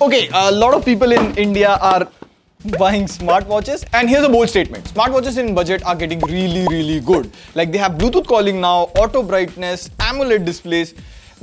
Okay, a lot of people in India are buying smartwatches, and here's a bold statement: smartwatches in budget are getting really good. Like, they have Bluetooth calling now, auto brightness, AMOLED displays.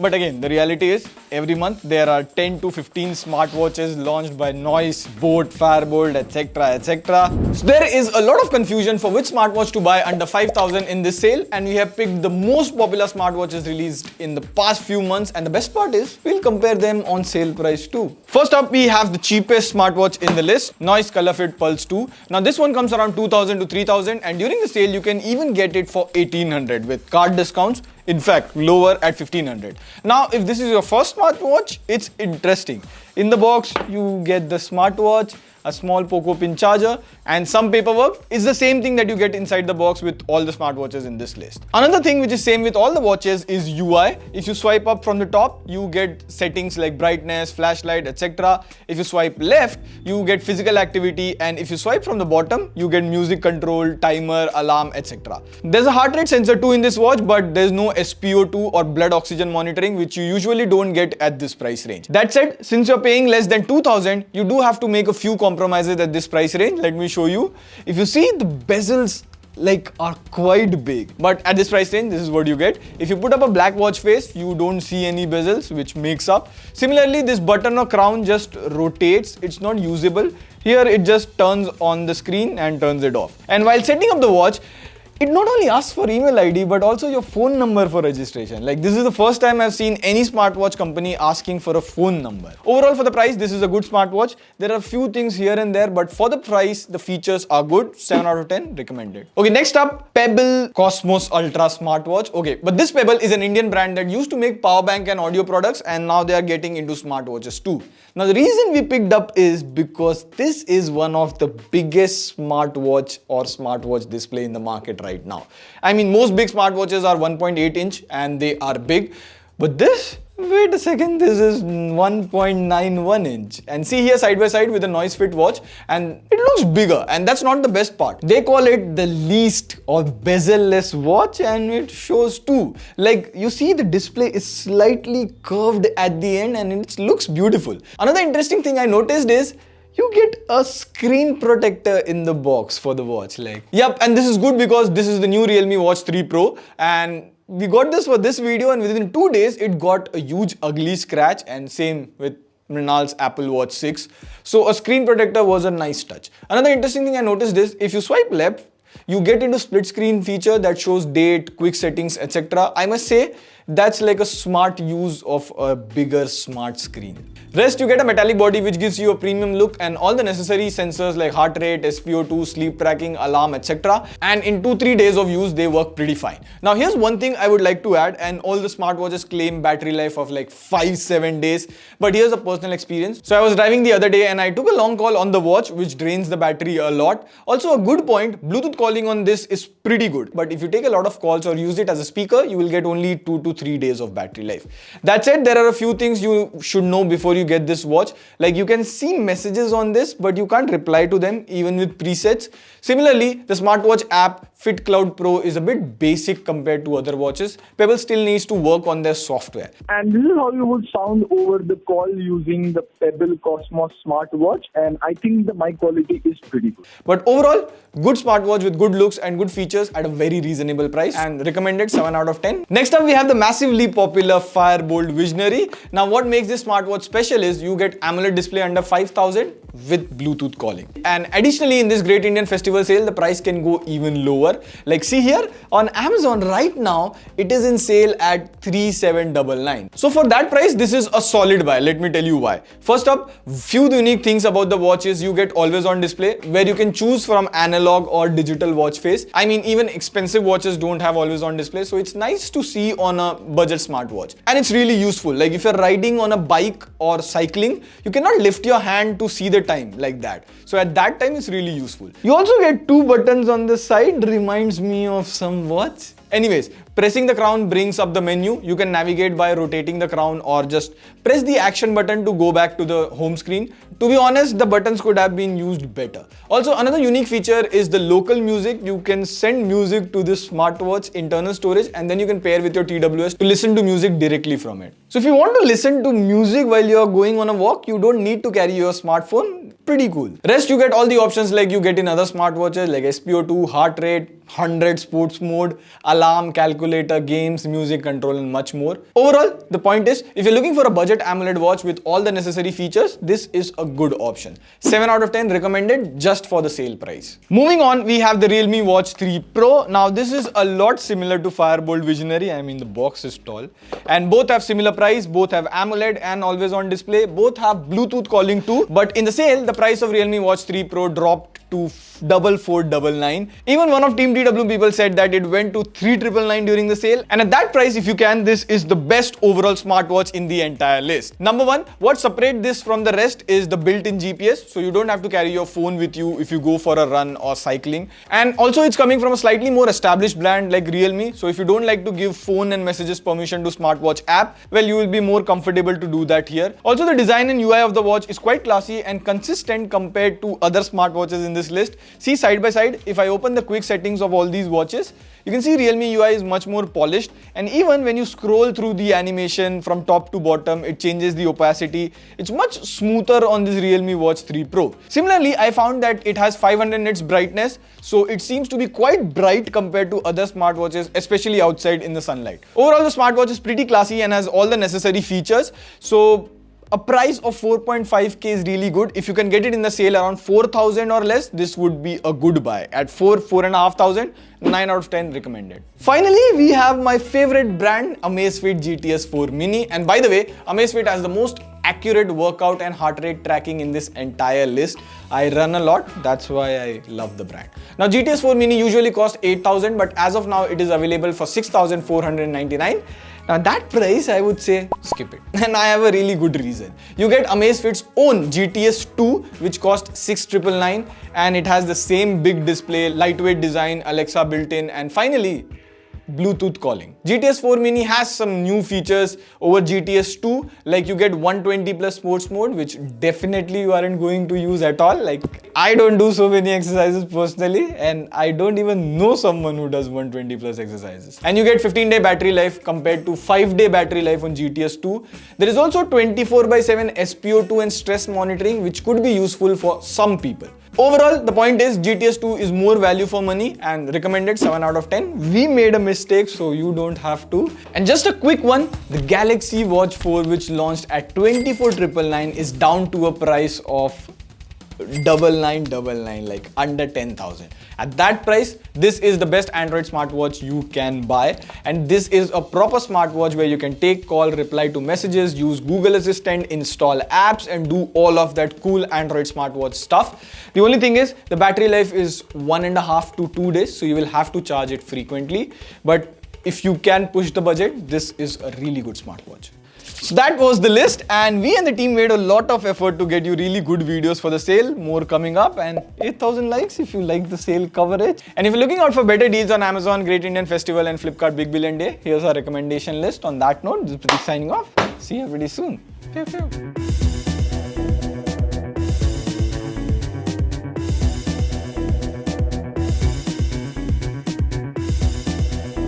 But again, the reality is, every month there are 10 to 15 smartwatches launched by Noise, Boat, Firebolt, etc. So there is a lot of confusion for which smartwatch to buy under 5,000 in this sale, and we have picked the most popular smartwatches released in the past few months, and the best part is, we'll compare them on sale price too. First up, we have the cheapest smartwatch in the list, Noise ColorFit Pulse 2. Now this one comes around 2,000 to 3,000, and during the sale you can even get it for 1,800 with card discounts. In fact, lower at 1,500. Now, if this is your first smartwatch, it's interesting. In the box, you get the smartwatch, a small Poco pin charger, and some paperwork. It's the same thing that you get inside the box with all the smartwatches in this list. Another thing which is same with all the watches is UI. If you swipe up from the top, you get settings like brightness, flashlight, etc. If you swipe left, you get physical activity, and if you swipe from the bottom, you get music control, timer, alarm, etc. There's a heart rate sensor too in this watch, but there's no SpO2 or blood oxygen monitoring, which you usually don't get at this price range. That said, since you're paying less than 2,000, you do have to make a few compromises at this price range. Let me show you. If you see, the bezels are quite big, but at this price range, this is what you get. If you put up a black watch face, you don't see any bezels, which makes up. Similarly, this button or crown just rotates. It's not usable. Here it just turns on the screen and turns it off. And while setting up the watch, it not only asks for email ID, but also your phone number for registration. Like, this is the first time I've seen any smartwatch company asking for a phone number. Overall, for the price, this is a good smartwatch. There are a few things here and there, but for the price, the features are good. 7 out of 10, recommended. Okay, next up, Pebble Cosmos Ultra smartwatch. Okay, but this Pebble is an Indian brand that used to make power bank and audio products, and now they are getting into smartwatches too. Now, the reason we picked up is because this is one of the biggest smartwatch or smartwatch display in the market right now. I mean, most big smartwatches are 1.8 inch and they are big, but this, wait a second, this is 1.91 inch. And see here, side by side with a Noise Fit watch, and it looks bigger, and that's not the best part. They call it the least or bezel-less watch, and it shows too. Like, you see, the display is slightly curved at the end and it looks beautiful. Another interesting thing I noticed is you get a screen protector in the box for the watch. Yep, and this is good because this is the new Realme Watch 3 Pro, and we got this for this video, and within 2 days it got a huge ugly scratch, and same with Mrinal's Apple Watch 6. So a screen protector was a nice touch. Another interesting thing I noticed is, if you swipe left, you get into split screen feature that shows date, quick settings, etc. I must say, that's like a smart use of a bigger smart screen. Rest, you get a metallic body which gives you a premium look and all the necessary sensors like heart rate, SpO2, sleep tracking, alarm, etc. And in 2-3 days of use, they work pretty fine. Now, here's one thing I would like to add, and all the smartwatches claim battery life of like 5-7 days. But here's a personal experience. So I was driving the other day and I took a long call on the watch, which drains the battery a lot. Also, a good point, Bluetooth calling on this is pretty good. But if you take a lot of calls or use it as a speaker, you will get only 2 to 3 days of battery life. That said, there are a few things you should know before you get this watch. Like, you can see messages on this, but you can't reply to them even with presets. Similarly, the smartwatch app Fit Cloud Pro is a bit basic compared to other watches. Pebble still needs to work on their software. And this is how you would sound over the call using the Pebble Cosmos smartwatch, and I think the mic quality is pretty good. But overall, good smartwatch with good looks and good features at a very reasonable price, and recommended 7 out of 10. Next up, we have the massively popular Firebolt Visionary. Now, what makes this smartwatch special is you get AMOLED display under 5,000 with Bluetooth calling. And additionally, in this Great Indian Festival sale, the price can go even lower. Like, see here, on Amazon right now, it is in sale at 3,799. So for that price, this is a solid buy. Let me tell you why. First up, few unique things about the watch is you get always on display, where you can choose from analog or digital watch face. I mean, even expensive watches don't have always on display, so it's nice to see on a budget smartwatch. And it's really useful. Like, if you're riding on a bike or cycling, you cannot lift your hand to see the time like that. So at that time, it's really useful. You also get 2 buttons on the side. Reminds me of some watch. Anyways, pressing the crown brings up the menu. You can navigate by rotating the crown or just press the action button to go back to the home screen. To be honest, the buttons could have been used better. Also, another unique feature is the local music. You can send music to this smartwatch internal storage and then you can pair with your TWS to listen to music directly from it. So if you want to listen to music while you're going on a walk, you don't need to carry your smartphone. Pretty cool. Rest, you get all the options like you get in other smartwatches like SpO2, heart rate, 100 sports mode, alarm, calculator, games, music control and much more. Overall, the point is, if you're looking for a budget AMOLED watch with all the necessary features, this is a good option. 7 out of 10 recommended just for the sale price. Moving on, we have the Realme Watch 3 Pro. Now this is a lot similar to Firebolt Visionary. I mean, the box is tall. And both have similar price, both have AMOLED and always on display, both have Bluetooth calling too. But in the sale, the price of Realme Watch 3 Pro dropped to 4499. Even one of Team TW people said that it went to 3999 during the sale. And at that price, if you can, this is the best overall smartwatch in the entire list. Number one, what separates this from the rest is the built-in GPS. So you don't have to carry your phone with you if you go for a run or cycling. And also it's coming from a slightly more established brand like Realme. So if you don't like to give phone and messages permission to smartwatch app, well, you will be more comfortable to do that here. Also, the design and UI of the watch is quite classy and consistent compared to other smartwatches in this list. See, side by side, if I open the quick settings of all these watches, you can see Realme UI is much more polished, and even when you scroll through the animation from top to bottom, it changes the opacity. It's much smoother on this Realme Watch 3 Pro. Similarly, I found that it has 500 nits brightness, so it seems to be quite bright compared to other smartwatches, especially outside in the sunlight. Overall, the smartwatch is pretty classy and has all the necessary features. So a price of 4.5k is really good. If you can get it in the sale around 4,000 or less, this would be a good buy. At 4,500, 9 out of 10 recommended. Finally, we have my favorite brand, Amazfit GTS 4 Mini. And by the way, Amazfit has the most accurate workout and heart rate tracking in this entire list. I run a lot, that's why I love the brand. Now, GTS 4 Mini usually costs 8,000, but as of now, it is available for 6,499. Now that price, I would say, skip it. And I have a really good reason. You get Amazfit's own GTS 2, which costs 6,999, and it has the same big display, lightweight design, Alexa built-in, and finally, Bluetooth calling. GTS 4 Mini has some new features over GTS 2, like you get 120 plus sports mode, which definitely you aren't going to use at all. Like, I don't do so many exercises personally, and I don't even know someone who does 120 plus exercises. And you get 15-day battery life compared to 5-day battery life on GTS 2. There is also 24/7 SpO2 and stress monitoring, which could be useful for some people. Overall, the point is GTS 2 is more value for money and recommended 7 out of 10. We made a mistake, so you don't have to. And just a quick one, the Galaxy Watch 4, which launched at 24,999, is down to a price of 9999, like under 10,000. At that price, this is the best Android smartwatch you can buy, and this is a proper smartwatch where you can take call, reply to messages, use Google Assistant, install apps, and do all of that cool Android smartwatch stuff. The only thing is the battery life is 1.5 to 2 days, so you will have to charge it frequently. But if you can push the budget, this is a really good smartwatch. So that was the list, and we and the team made a lot of effort to get you really good videos for the sale. More coming up, and 8,000 likes if you like the sale coverage. And if you're looking out for better deals on Amazon, Great Indian Festival and Flipkart Big Billion Day, here's our recommendation list. On that note, this is Pratik signing off. See you pretty soon. Pew, pew.